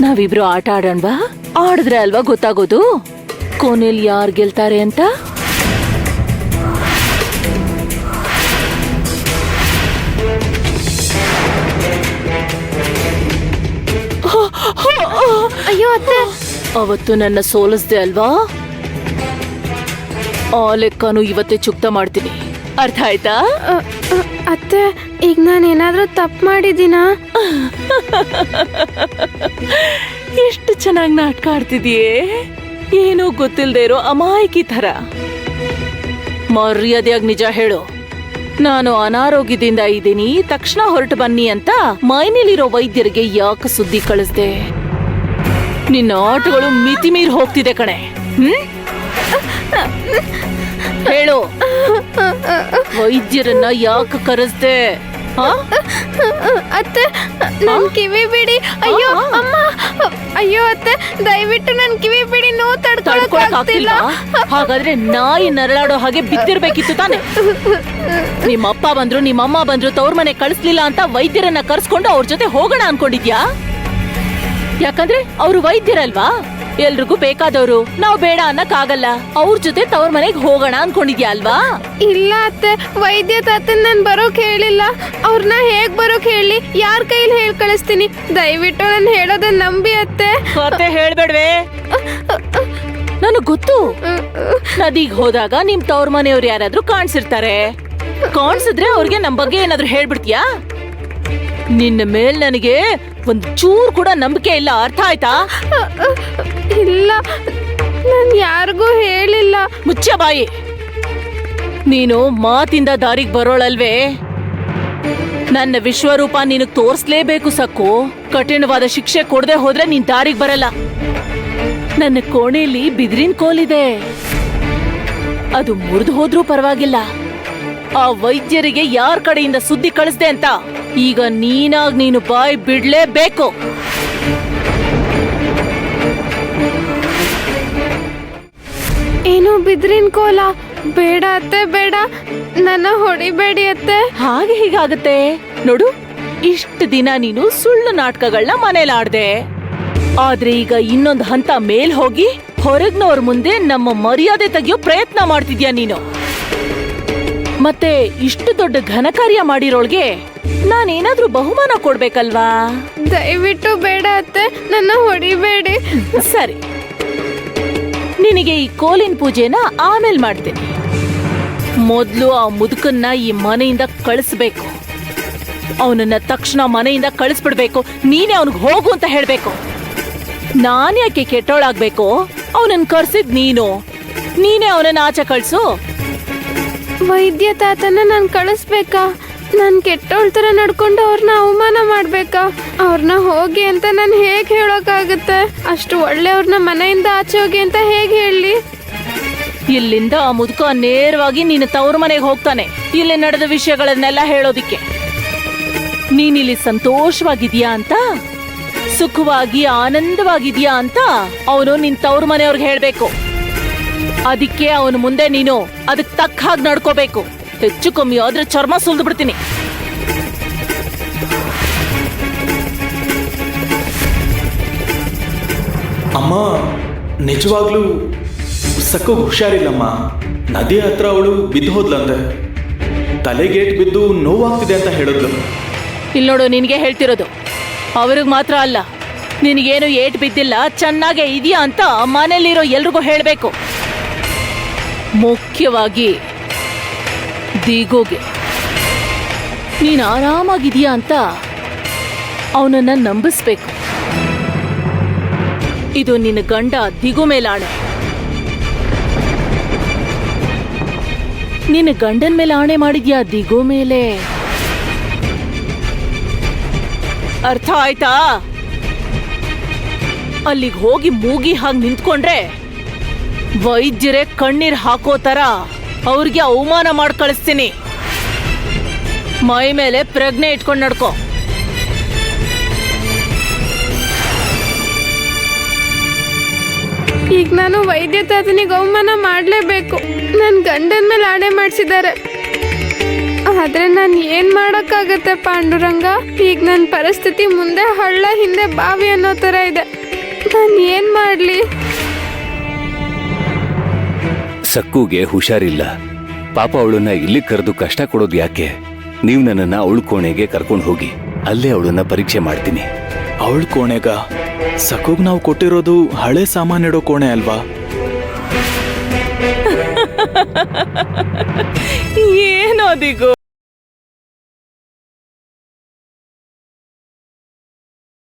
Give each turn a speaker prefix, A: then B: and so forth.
A: ನಾವಿಬ್ರು ಆಟ ಆಡೋಣವಾ? ಆಡಿದ್ರೆ ಅಲ್ವಾ ಗೊತ್ತಾಗೋದು ಕೊನೆಯಲ್ಲಿ ಯಾರು ಗೆಲ್ತಾರೆ ಅಂತ.
B: ಅಯ್ಯೋ ಅತ್ತೆ,
A: ಅವತ್ತು ನನ್ನ ಸೋಲಿಸ್ದೆ ಅಲ್ವಾ? ಆ ಲೆಕ್ಕನು ಇವತ್ತೇ ಚುಕ್ತ ಮಾಡ್ತೀನಿ, ಅರ್ಥ ಆಯ್ತಾ?
B: ಅತ್ತೆ ಈಗ ನಾನು ಏನಾದ್ರೂ ತಪ್ಪು ಮಾಡಿದ್ದೀನಾ?
A: ಎಷ್ಟು ಚೆನ್ನಾಗಿ ನಾಟಕ ಆಡ್ತಿದೀಯೇ, ಏನೂ ಗೊತ್ತಿಲ್ದೇ ಇರೋ ಅಮಾಯಕಿ ಥರ. ಮರ್ಯಾದೆಯಾಗಿ ನಿಜ ಹೇಳು. ನಾನು ಅನಾರೋಗ್ಯದಿಂದ ಇದ್ದೀನಿ, ತಕ್ಷಣ ಹೊರಟು ಬನ್ನಿ ಅಂತ ಮೈನೇಲಿರೋ ವೈದ್ಯರಿಗೆ ಯಾಕೆ ಸುದ್ದಿ ಕಳಿಸ್ದೆ? ನಿನ್ನ ಆಟಗಳು ಮಿತಿ ಮೀರಿ ಹೋಗ್ತಿದೆ ಕಣೆ. ಹೇಳು, ವೈದ್ಯರನ್ನ ಯಾಕೆ ಕರೆಸ್ದೆ?
B: ಅತ್ತೆ ನನ್ ಕಿವಿ ಬಿಡಿ. ಅಯ್ಯೋ ಅಮ್ಮ, ಅಯ್ಯೋ ಅತ್ತೆ ದಯವಿಟ್ಟು ನನ್ ಕಿವಿ ಬಿಡಿ, ನೋವು ತಡ್ಕೊಳಕ್ ಆಗ್ತಿಲ್ಲ.
A: ಹಾಗಾದ್ರೆ ನಾಯಿ ನರಳಾಡೋ ಹಾಗೆ ಬಿದ್ದಿರ್ಬೇಕಿತ್ತು ತಾನೆ. ನಿಮ್ಮಪ್ಪ ಬಂದ್ರು ನಿಮ್ಮಮ್ಮ ಬಂದ್ರು ತವ್ರ ಮನೆ ಕಳಿಸ್ಲಿಲ್ಲ ಅಂತ ವೈದ್ಯರನ್ನ ಕರ್ಸ್ಕೊಂಡು ಅವ್ರ ಜೊತೆ ಹೋಗೋಣ ಅನ್ಕೊಂಡಿದ್ಯಾ? ಯಾಕಂದ್ರೆ ಅವ್ರು ವೈದ್ಯರಲ್ವಾ, ಎಲ್ರಿಗೂ ಬೇಕಾದವ್ರು. ನಾವ್ ಬೇಡ ಅನ್ನಕ್ಕಾಗಲ್ಲ. ಅವ್ರ ಜೊತೆ ತವ್ರ ಮನೆಗ್ ಹೋಗೋಣ ಅನ್ಕೊಂಡಿದ್ಯಾ ಅಲ್ವಾ?
B: ಇಲ್ಲ ಅತ್ತೆ, ವೈದ್ಯ ತಾತನ್ ನನ್ ಬರೋಕ್ ಹೇಳಿಲ್ಲ. ಅವ್ರನ್ನ ಹೇಗ್ ಬರೋಕ್ ಹೇಳಿ? ಯಾರ್ ಕೈಲಿ ಹೇಳ್ ಕಳಿಸ್ತೀನಿ? ದಯವಿಟ್ಟು ನನ್ ಹೇಳೋದನ್ನ ನಂಬಿ ಅತ್ತೆ.
A: ಕತೆ ಹೇಳ್ಬೇಡ್ವೆ. ನನಗ್ ಗೊತ್ತು, ನದಿಗ್ ಹೋದಾಗ ನಿಮ್ ತವ್ರ ಮನೆಯವ್ರು ಯಾರಾದ್ರೂ ಕಾಣಿಸಿರ್ತಾರೆ. ಕಾಣಿಸಿದ್ರೆ ಅವ್ರಿಗೆ ನಮ್ ಬಗ್ಗೆ ಏನಾದ್ರೂ ಹೇಳ್ಬಿಡ್ತೀಯಾ? ನಿನ್ನ ಮೇಲ್ ನನಗೆ ಒಂದ್ ಚೂರ್ ಕೂಡ ನಂಬಿಕೆ ಇಲ್ಲ, ಅರ್ಥ ಆಯ್ತಾ?
B: ಇಲ್ಲ, ನಾನ್ ಯಾರಿಗೂ ಹೇಳಿಲ್ಲ.
A: ಮುಚ್ಚ ಬಾಯಿ. ನೀನು ಮಾತಿಂದ ದಾರಿಗ್ ಬರೋಳಲ್ವೇ? ನನ್ನ ವಿಶ್ವರೂಪ ನಿನಗ್ ತೋರ್ಸ್ಲೇಬೇಕು ಸಕ್ಕು. ಕಠಿಣವಾದ ಶಿಕ್ಷೆ ಕೊಡದೆ ಹೋದ್ರೆ ನೀನ್ ದಾರಿಗ್ ಬರಲ್ಲ. ನನ್ನ ಕೋಣೆಯಲ್ಲಿ ಬಿದಿರಿನ ಕೋಲಿದೆ, ಅದು ಮುರಿದು ಹೋದ್ರೂ ಪರವಾಗಿಲ್ಲ. ಆ ವೈದ್ಯರಿಗೆ ಯಾರ್ ಕಡೆಯಿಂದ ಸುದ್ದಿ ಕಳಿಸ್ದೆ ಅಂತ ಈಗ ನೀನು ಬಾಯ್ ಬಿಡ್ಲೇಬೇಕು.
B: ಏನು ಬಿದ್ರಿನ ಕೋಲ? ಬೇಡ ಅತ್ತೆ, ಬೇಡ, ನನ್ನ ಹೊಡಿಬೇಡಿ ಅತ್ತೆ.
A: ಹಾಗೆ ಹೀಗಾಗತ್ತೆ ನೋಡು. ಇಷ್ಟು ದಿನ ನೀನು ಸುಳ್ಳು ನಾಟಕಗಳನ್ನ ಮನೇಲಿ ಆಡ್ದೆ, ಆದ್ರೆ ಈಗ ಇನ್ನೊಂದು ಹಂತ ಮೇಲ್ ಹೋಗಿ ಹೊರಗ್ನವ್ರ ಮುಂದೆ ನಮ್ಮ ಮರ್ಯಾದೆ ತೆಗಿಯೋ ಪ್ರಯತ್ನ ಮಾಡ್ತಿದ್ಯಾ ನೀನು. ಮತ್ತೆ ಇಷ್ಟು ದೊಡ್ಡ ಘನಕಾರ್ಯ ಮಾಡಿರೋಳ್ಗೆ ನಾನೇನಾದ್ರೂ ಬಹುಮಾನ ಕೊಡ್ಬೇಕಲ್ವಾ?
B: ದಯವಿಟ್ಟು ಬೇಡ ಅತ್ತೆ, ನನ್ನ ಹೊಡಿಬೇಡಿ.
A: ಸರಿ, ನಿನಗೆ ಈ ಕೋಲಿನ ಪೂಜೆನ ಆಮೇಲೆ ಮಾಡ್ತೇನೆ. ಮೊದ್ಲು ಆ ಮುದುಕನ್ನ ಈ ಮನೆಯಿಂದ ಕಳಿಸ್ಬೇಕು. ಅವನನ್ನ ತಕ್ಷಣ ಮನೆಯಿಂದ ಕಳಿಸ್ಬಿಡ್ಬೇಕು. ನೀನೇ ಅವನಿಗೆ ಹೋಗು ಅಂತ ಹೇಳ್ಬೇಕು. ನಾನ್ಯಾಕೆ ಕೆಟ್ಟೋಳಾಗ್ಬೇಕು? ಅವನನ್ನ ಕರ್ಸಿದ್ ನೀನೇ ಅವನನ್ನ ಆಚೆ ಕಳ್ಸು.
B: ವೈದ್ಯ ತಾತನ ನಾನ್ ಕಳಿಸ್ಬೇಕಾ? ನಾನ್ ಕೆಟ್ಟೋಳ್ ತರ ನಡ್ಕೊಂಡು ಅವ್ರನ್ನ ಅವಮಾನ ಮಾಡ್ಬೇಕಾ? ಅವ್ರನ್ನ ಹೋಗಿ ಅಂತ ನಾನು ಹೇಗ್ ಹೇಳೋಕ್ಕಾಗತ್ತೆ? ಅಷ್ಟು ಒಳ್ಳೆಯವ್ರನ್ನ ಮನೆಯಿಂದ ಆಚೆ ಹೋಗಿ ಅಂತ ಹೇಗ್ ಹೇಳಿ?
A: ಇಲ್ಲಿಂದ ಆ ಮುದುಕ ನೇರವಾಗಿ ನಿನ್ನ ತವ್ರ ಮನೆಗೆ ಹೋಗ್ತಾನೆ, ಇಲ್ಲಿ ನಡೆದ ವಿಷಯಗಳನ್ನೆಲ್ಲ ಹೇಳೋದಿಕ್ಕೆ. ನೀನಿಲ್ಲಿ ಸಂತೋಷವಾಗಿದ್ಯಾ ಅಂತ, ಸುಖವಾಗಿ ಆನಂದವಾಗಿದ್ಯಾ ಅಂತ ಅವನು ನಿನ್ ತವ್ರ ಮನೆಯವ್ರಿಗೆ ಹೇಳ್ಬೇಕು. ಅದಕ್ಕೆ ಅವನು ಮುಂದೆ ನೀನು ಅದಕ್ಕೆ ತಕ್ಕ ಹಾಗೆ ನಡ್ಕೋಬೇಕು. ಹೆಚ್ಚು ಕಮ್ಮಿ ಆದ್ರೆ ಚರ್ಮ ಸುಲ್ದು ಬಿಡ್ತೀನಿ.
C: ಅಮ್ಮ, ನಿಜವಾಗ್ಲೂ ಸಕ್ಕು ಹುಷಾರಿಲ್ಲಮ್ಮ. ನದಿ ಹತ್ರ ಅವಳು ಬಿದ್ದು ಹೋದ್ಲಂತೆ. ತಲೆಗೇಟ್ ಬಿದ್ದು ನೋವಾಗ್ತಿದೆ ಅಂತ ಹೇಳಿದ್ಲು.
A: ಇಲ್ಲಿ ನೋಡು, ನಿನಗೆ ಹೇಳ್ತಿರೋದು. ಅವ್ರಿಗೆ ಮಾತ್ರ ಅಲ್ಲ, ನಿನಗೇನು ಏಟ್ ಬಿದ್ದಿಲ್ಲ, ಚೆನ್ನಾಗೇ ಇದೆಯಾ ಅಂತ ಮನೇಲಿರೋ ಎಲ್ರಿಗೂ ಹೇಳ್ಬೇಕು. ಮುಖ್ಯವಾಗಿ ದಿಗೋಗೆ ನೀನು ಆರಾಮಾಗಿದೆಯಾ ಅಂತ ಅವನನ್ನ ನಂಬಿಸ್ಬೇಕು. ಇದು ನಿನ್ನ ಗಂಡ ದಿಗು ಮೇಲಾಣೆ. ನಿನ್ನ ಗಂಡನ ಮೇಲೆ ಆಣೆ ಮಾಡಿದ್ಯಾ ದಿಗು ಮೇಲೆ, ಅರ್ಥ ಆಯ್ತಾ? ಅಲ್ಲಿಗೆ ಹೋಗಿ ಮೂಗಿ ಹಾಗೆ ನಿಂತ್ಕೊಂಡ್ರೆ ವೈದ್ಯರೇ ಕಣ್ಣೀರ್ ಹಾಕೋ ತರ ಅವ್ರಿಗೆ ಅವಮಾನ ಮಾಡಿ ಕಳಿಸ್ತೀನಿ. ಮೈ ಮೇಲೆ ಪ್ರಜ್ಞೆ ಇಟ್ಕೊಂಡು ನಡ್ಕೋ.
B: ಈಗ ನಾನು ವೈದ್ಯ ತಾತನಿಗೆ ಅವಮಾನ ಮಾಡಲೇಬೇಕು. ನನ್ನ ಗಂಡನ ಮೇಲೆ ಆಣೆ ಮಾಡಿಸಿದ್ದಾರೆ. ಆದ್ರೆ ನಾನು ಏನ್ ಮಾಡಕ್ಕಾಗತ್ತೆ ಪಾಂಡುರಂಗ? ಈಗ ನನ್ನ ಪರಿಸ್ಥಿತಿ ಮುಂದೆ ಹಳ್ಳ ಹಿಂದೆ ಬಾವಿ ಅನ್ನೋ ತರ ಇದೆ. ನಾನು ಏನ್ ಮಾಡ್ಲಿ?
D: ಸಕ್ಕುಗೆ ಹುಷಾರಿಲ್ಲ. ಪಾಪ ಅವಳನ್ನ ಇಲ್ಲಿ ಕರೆದು ಕಷ್ಟ ಕೊಡೋದು ಯಾಕೆ? ನೀವು ನನ್ನನ್ನ ಅವಳ ಕೋಣೆಗೆ ಕರ್ಕೊಂಡು ಹೋಗಿ, ಅಲ್ಲೇ ಅವಳನ್ನ ಪರೀಕ್ಷೆ ಮಾಡ್ತೀನಿ.
C: ಅವಳ ಕೋಣೆಗ? ಸಕೋಗ್ ನಾವು ಕೊಟ್ಟಿರೋದು ಹಳೆ ಸಾಮಾನಿಡೋ ಕೋಣೆ ಅಲ್ವಾ?
A: ಏನೋದಿಗೂ